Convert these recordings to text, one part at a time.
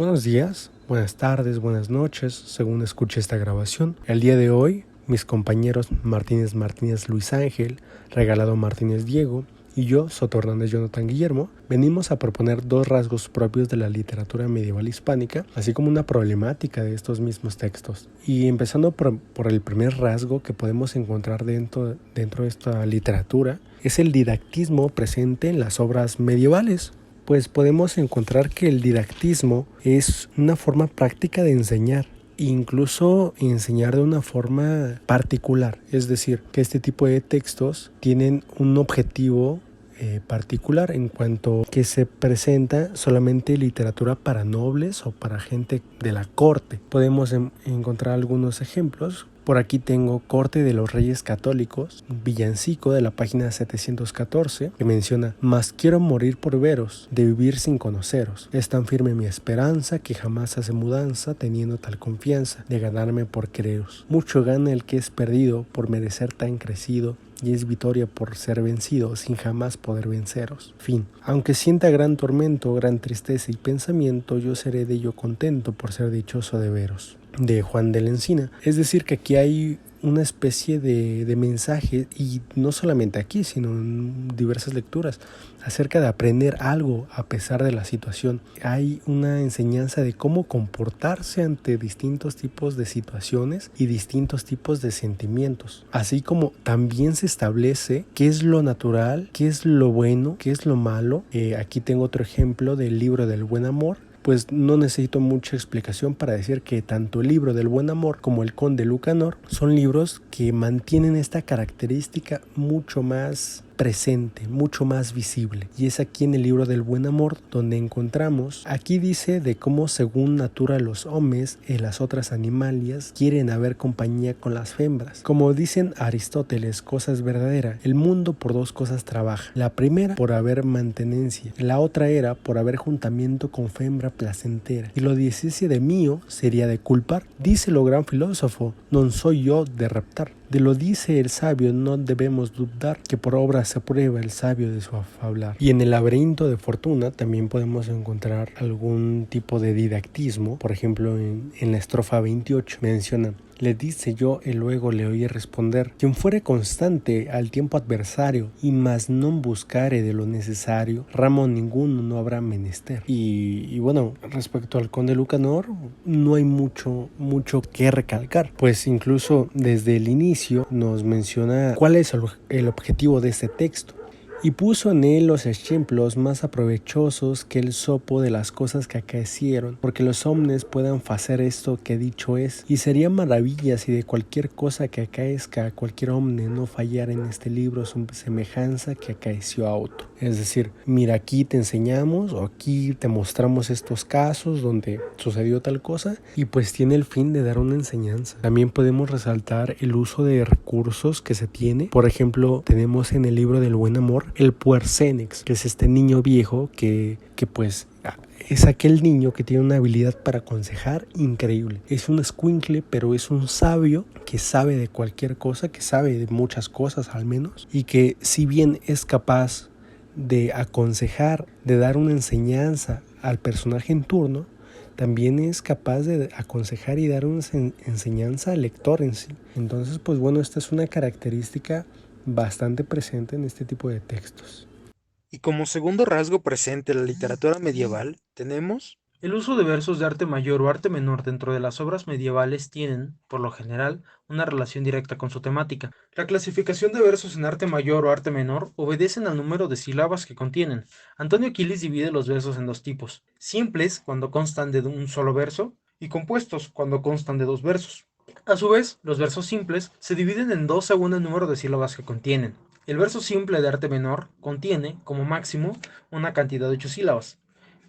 Buenos días, buenas tardes, buenas noches, según escuche esta grabación. El día de hoy, mis compañeros Martínez Luis Ángel, Regalado Martínez Diego y yo, Soto Hernández Jonathan Guillermo, venimos a proponer dos rasgos propios de la literatura medieval hispánica, así como una problemática de estos mismos textos. Y empezando por el primer rasgo que podemos encontrar dentro de esta literatura, es el didactismo presente en las obras medievales. Pues podemos encontrar que el didactismo es una forma práctica de enseñar, incluso enseñar de una forma particular, es decir, que este tipo de textos tienen un objetivo particular en cuanto que se presenta solamente literatura para nobles o para gente de la corte. Podemos encontrar algunos ejemplos. Por aquí tengo Corte de los Reyes Católicos, villancico de la página 714, que menciona: «Mas quiero morir por veros, de vivir sin conoceros. Es tan firme mi esperanza, que jamás hace mudanza, teniendo tal confianza, de ganarme por quereros. Mucho gana el que es perdido, por merecer tan crecido, y es victoria por ser vencido, sin jamás poder venceros». Fin. Aunque sienta gran tormento, gran tristeza y pensamiento, yo seré de ello contento, por ser dichoso de veros. De Juan de la Encina. Es decir, que aquí hay una especie de mensaje, y no solamente aquí, sino en diversas lecturas, acerca de aprender algo a pesar de la situación. Hay una enseñanza de cómo comportarse ante distintos tipos de situaciones y distintos tipos de sentimientos, así como también se establece qué es lo natural, qué es lo bueno, qué es lo malo. Aquí tengo otro ejemplo del libro del Buen Amor. Pues no necesito mucha explicación para decir que tanto el libro del Buen Amor como el Conde Lucanor son libros que mantienen esta característica mucho más presente, mucho más visible. Y es aquí en el libro del Buen Amor donde encontramos, aquí dice de cómo según natura los hombres y las otras animalias quieren haber compañía con las fembras. Como dicen Aristóteles, cosa es verdadera: el mundo por dos cosas trabaja. La primera por haber mantenencia, la otra era por haber juntamiento con fembra placentera. Y lo diciese de mío sería de culpar. Dice lo gran filósofo: non soy yo de raptar. De lo dice el sabio no debemos dudar, que por obra se prueba el sabio de su hablar. Y en el laberinto de fortuna también podemos encontrar algún tipo de didactismo. Por ejemplo, en la estrofa 28 menciona: «Le dice yo, y luego le oí responder: quien fuere constante al tiempo adversario, y más non buscare de lo necesario, ramo ninguno no habrá menester». Y bueno, respecto al Conde Lucanor, no hay mucho que recalcar, pues incluso desde el inicio nos menciona cuál es el objetivo de este texto. Y puso en él los ejemplos más aprovechosos que el sopo de las cosas que acaecieron, porque los hombres puedan hacer esto que dicho es. Y sería maravilla si de cualquier cosa que acaezca a cualquier hombre no fallara en este libro su semejanza que acaeció a otro. Es decir, mira, aquí te enseñamos, o aquí te mostramos estos casos donde sucedió tal cosa, y pues tiene el fin de dar una enseñanza. También podemos resaltar el uso de recursos que se tiene. Por ejemplo, tenemos en el libro del Buen Amor el puercénex, que es este niño viejo que pues es aquel niño que tiene una habilidad para aconsejar increíble. Es un escuincle, pero es un sabio que sabe de cualquier cosa, que sabe de muchas cosas al menos, y que si bien es capaz de aconsejar, de dar una enseñanza al personaje en turno, también es capaz de aconsejar y dar una enseñanza al lector en sí. Entonces, pues bueno, esta es una característica bastante presente en este tipo de textos. Y como segundo rasgo presente en la literatura medieval, tenemos el uso de versos de arte mayor o arte menor dentro de las obras medievales tienen, por lo general, una relación directa con su temática. La clasificación de versos en arte mayor o arte menor obedecen al número de sílabas que contienen. Antonio Quilis divide los versos en dos tipos: simples, cuando constan de un solo verso, y compuestos, cuando constan de dos versos. A su vez, los versos simples se dividen en dos según el número de sílabas que contienen. El verso simple de arte menor contiene, como máximo, una cantidad de 8 sílabas.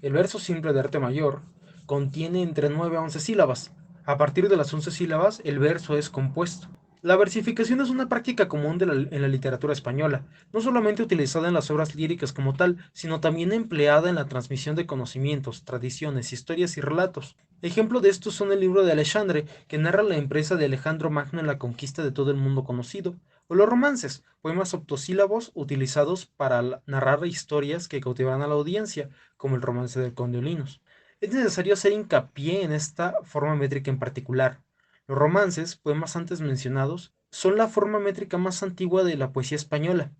El verso simple de arte mayor contiene entre 9 a 11 sílabas. A partir de las 11 sílabas, el verso es compuesto. La versificación es una práctica común en la literatura española, no solamente utilizada en las obras líricas como tal, sino también empleada en la transmisión de conocimientos, tradiciones, historias y relatos. Ejemplo de estos son el libro de Alexandre, que narra la empresa de Alejandro Magno en la conquista de todo el mundo conocido, o los romances, poemas octosílabos utilizados para narrar historias que cautivarán a la audiencia, como el romance del Conde Olinos. Es necesario hacer hincapié en esta forma métrica en particular. Los romances, poemas antes mencionados, son la forma métrica más antigua de la poesía española.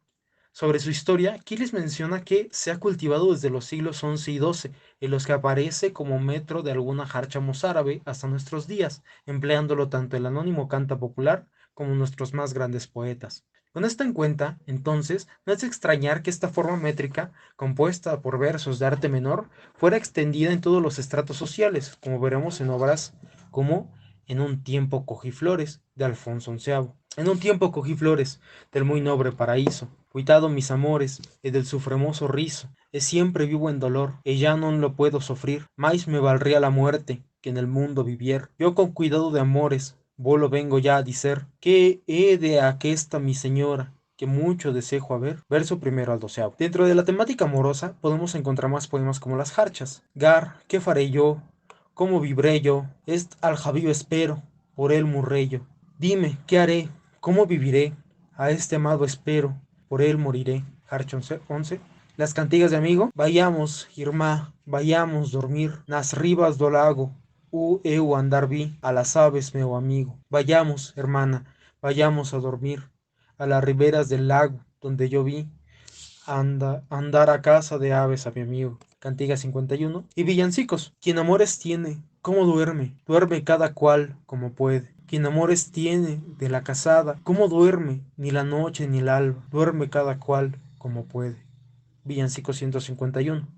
Sobre su historia, Quiles menciona que se ha cultivado desde los siglos XI y XII, en los que aparece como metro de alguna jarcha mozárabe hasta nuestros días, empleándolo tanto el anónimo canta popular como nuestros más grandes poetas. Con esto en cuenta, entonces, no es de extrañar que esta forma métrica, compuesta por versos de arte menor, fuera extendida en todos los estratos sociales, como veremos en obras como En un tiempo cogí flores, de Alfonso XI. En un tiempo cogí flores, del muy nobre paraíso, cuitado mis amores, e del su fremoso rizo, e siempre vivo en dolor, e ya non lo puedo sofrir, mais me valdría la muerte, que en el mundo vivier. Yo con cuidado de amores, volo vengo ya a dicer, que he de aquesta mi señora, que mucho deseo haber. Verso primero al 12. Dentro de la temática amorosa podemos encontrar más poemas como Las Jarchas. Gar, ¿qué faré yo? ¿Cómo vivré yo? Est al Javío espero, por él murré yo. Dime, ¿qué haré? ¿Cómo viviré? A este amado espero, por él moriré. Jarch 11. Las cantigas de amigo. Vayamos, Irma, vayamos dormir. Nas ribas do lago, eu andar vi, a las aves meu amigo. Vayamos, hermana, vayamos a dormir. A las riberas del lago, donde yo vi andar a casa de aves a mi amigo. Cantiga 51. Y villancicos. Quien amores tiene, ¿cómo duerme? Duerme cada cual como puede. Quien amores tiene de la casada, ¿cómo duerme? Ni la noche ni el alba. Duerme cada cual como puede. Villancico 151.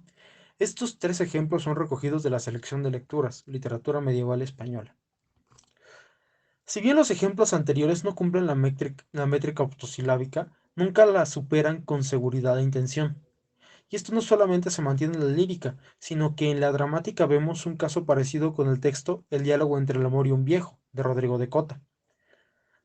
Estos tres ejemplos son recogidos de la selección de lecturas, literatura medieval española. Si bien los ejemplos anteriores no cumplen la métrica octosilábica, nunca la superan con seguridad e intención. Y esto no solamente se mantiene en la lírica, sino que en la dramática vemos un caso parecido con el texto El diálogo entre el amor y un viejo, de Rodrigo de Cota.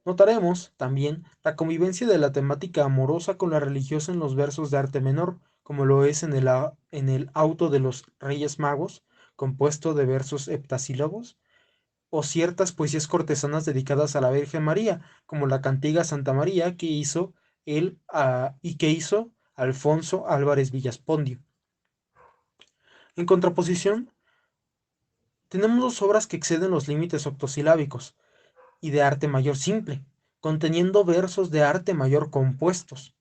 Notaremos, también, la convivencia de la temática amorosa con la religiosa en los versos de arte menor, como lo es en el auto de los Reyes Magos, compuesto de versos heptasílabos, o ciertas poesías cortesanas dedicadas a la Virgen María, como la cantiga Santa María que hizo que hizo Alfonso Álvarez Villaspondio. En contraposición, tenemos dos obras que exceden los límites octosilábicos y de arte mayor simple, conteniendo versos de arte mayor compuestos,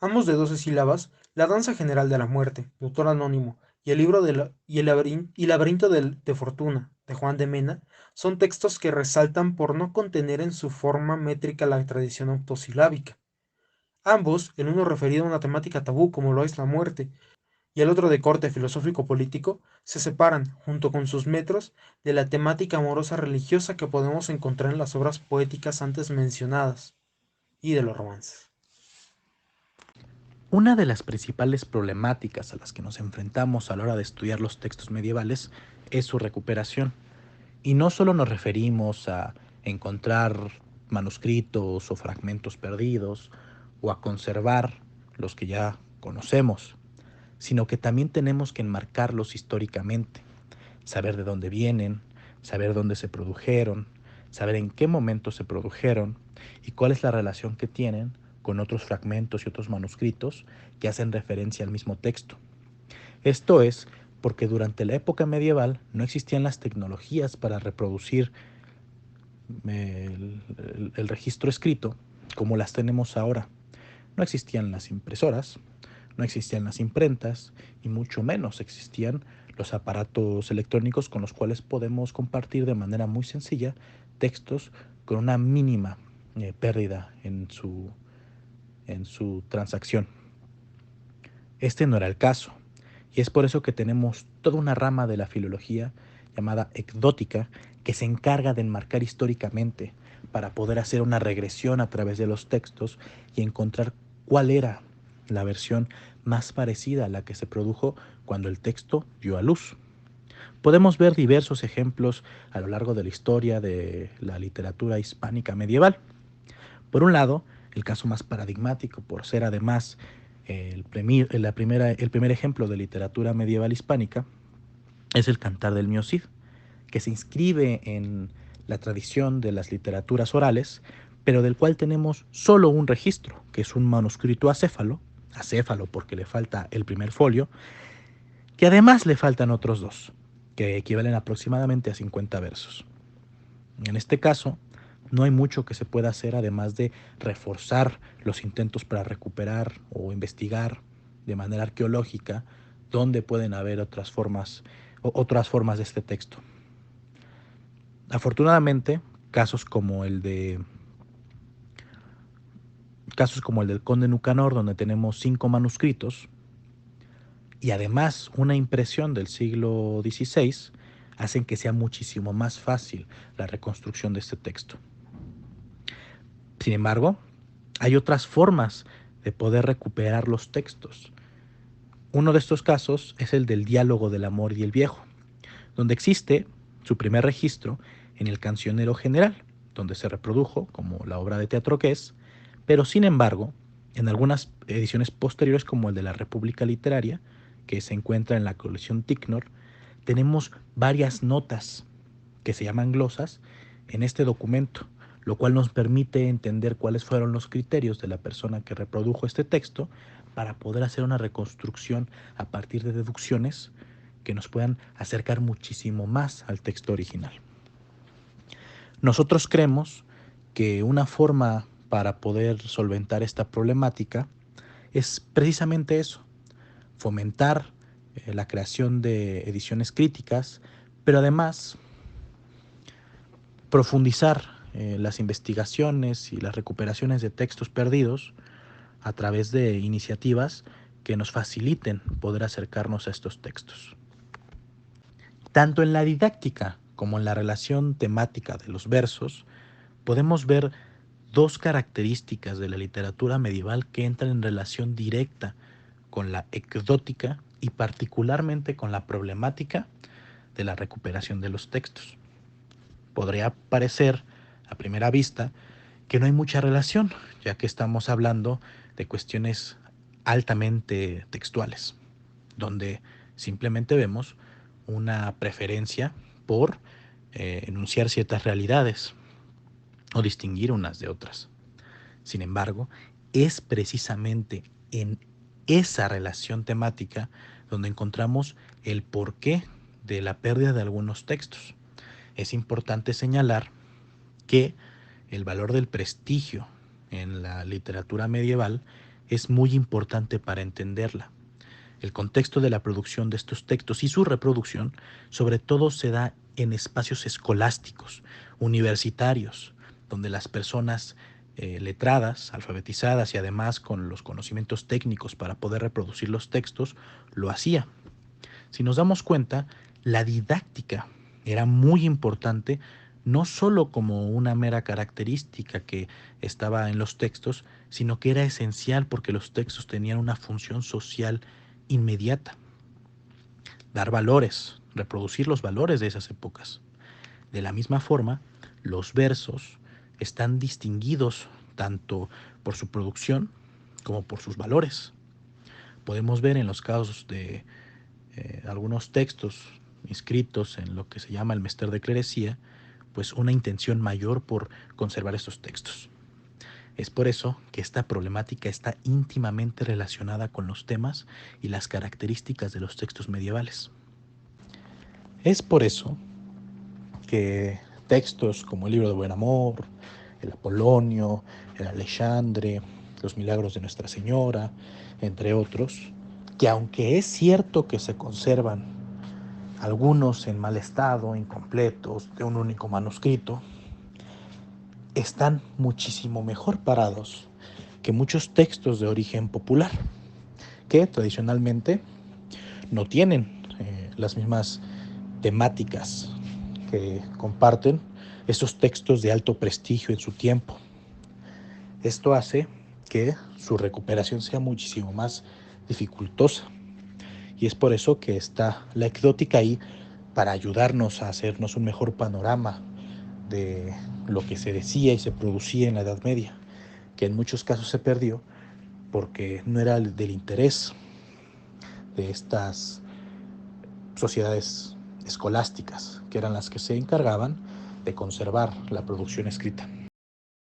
ambos de 12 sílabas, La danza general de la muerte, de autor anónimo, y el libro y el laberinto de fortuna, de Juan de Mena, son textos que resaltan por no contener en su forma métrica la tradición octosilábica. Ambos, el uno referido a una temática tabú como lo es la muerte, y el otro de corte filosófico-político, se separan, junto con sus metros, de la temática amorosa religiosa que podemos encontrar en las obras poéticas antes mencionadas, y de los romances. Una de las principales problemáticas a las que nos enfrentamos a la hora de estudiar los textos medievales es su recuperación. Y no solo nos referimos a encontrar manuscritos o fragmentos perdidos o a conservar los que ya conocemos, sino que también tenemos que enmarcarlos históricamente, saber de dónde vienen, saber dónde se produjeron, saber en qué momento se produjeron y cuál es la relación que tienen con otros fragmentos y otros manuscritos que hacen referencia al mismo texto. Esto es porque durante la época medieval no existían las tecnologías para reproducir el registro escrito como las tenemos ahora. No existían las impresoras, no existían las imprentas y mucho menos existían los aparatos electrónicos con los cuales podemos compartir de manera muy sencilla textos con una mínima pérdida en su transacción. Este no era el caso, y es por eso que tenemos toda una rama de la filología llamada ecdótica que se encarga de enmarcar históricamente para poder hacer una regresión a través de los textos y encontrar cuál era la versión más parecida a la que se produjo cuando el texto dio a luz. Podemos ver diversos ejemplos a lo largo de la historia de la literatura hispánica medieval. Por un lado, el caso más paradigmático por ser además el primer ejemplo de literatura medieval hispánica es el Cantar del Mio Cid, que se inscribe en la tradición de las literaturas orales, pero del cual tenemos solo un registro, que es un manuscrito acéfalo porque le falta el primer folio, que además le faltan otros dos. que equivalen aproximadamente a 50 versos. En este caso, no hay mucho que se pueda hacer además de reforzar los intentos para recuperar o investigar de manera arqueológica dónde pueden haber otras formas de este texto. Afortunadamente, casos como el del conde Nucanor, donde tenemos 5 manuscritos y además una impresión del siglo XVI, hacen que sea muchísimo más fácil la reconstrucción de este texto. Sin embargo, hay otras formas de poder recuperar los textos. Uno de estos casos es el del diálogo del amor y el viejo, donde existe su primer registro en el Cancionero General, donde se reprodujo como la obra de teatro que es, pero sin embargo, en algunas ediciones posteriores como el de la República Literaria, que se encuentra en la colección Ticknor, tenemos varias notas que se llaman glosas en este documento, lo cual nos permite entender cuáles fueron los criterios de la persona que reprodujo este texto para poder hacer una reconstrucción a partir de deducciones que nos puedan acercar muchísimo más al texto original. Nosotros creemos que una forma para poder solventar esta problemática es precisamente eso, fomentar la creación de ediciones críticas, pero además profundizar las investigaciones y las recuperaciones de textos perdidos a través de iniciativas que nos faciliten poder acercarnos a estos textos. Tanto en la didáctica como en la relación temática de los versos, podemos ver dos características de la literatura medieval que entran en relación directa con la ecdótica y particularmente con la problemática de la recuperación de los textos. Podría parecer a primera vista que no hay mucha relación, ya que estamos hablando de cuestiones altamente textuales, donde simplemente vemos una preferencia por enunciar ciertas realidades o distinguir unas de otras. Sin embargo, es precisamente en esa relación temática donde encontramos el porqué de la pérdida de algunos textos. Es importante señalar que el valor del prestigio en la literatura medieval es muy importante para entenderla. El contexto de la producción de estos textos y su reproducción sobre todo se da en espacios escolásticos, universitarios, donde las personas letradas, alfabetizadas y además con los conocimientos técnicos para poder reproducir los textos, lo hacía. Si nos damos cuenta, la didáctica era muy importante, no solo como una mera característica que estaba en los textos, sino que era esencial porque los textos tenían una función social inmediata. Dar valores, reproducir los valores de esas épocas. De la misma forma, los versos están distinguidos tanto por su producción como por sus valores. Podemos ver en los casos de algunos textos inscritos en lo que se llama el Mester de Clerecía, pues una intención mayor por conservar estos textos. Es por eso que esta problemática está íntimamente relacionada con los temas y las características de los textos medievales. Es por eso que textos como el Libro de Buen Amor, el Apolonio, el Alexandre, los Milagros de Nuestra Señora, entre otros, que aunque es cierto que se conservan algunos en mal estado, incompletos, de un único manuscrito, están muchísimo mejor parados que muchos textos de origen popular, que tradicionalmente no tienen las mismas temáticas que comparten estos textos de alto prestigio en su tiempo. Esto hace que su recuperación sea muchísimo más dificultosa. Y es por eso que está la ecdótica ahí para ayudarnos a hacernos un mejor panorama de lo que se decía y se producía en la Edad Media, que en muchos casos se perdió porque no era del interés de estas sociedades escolásticas, que eran las que se encargaban de conservar la producción escrita.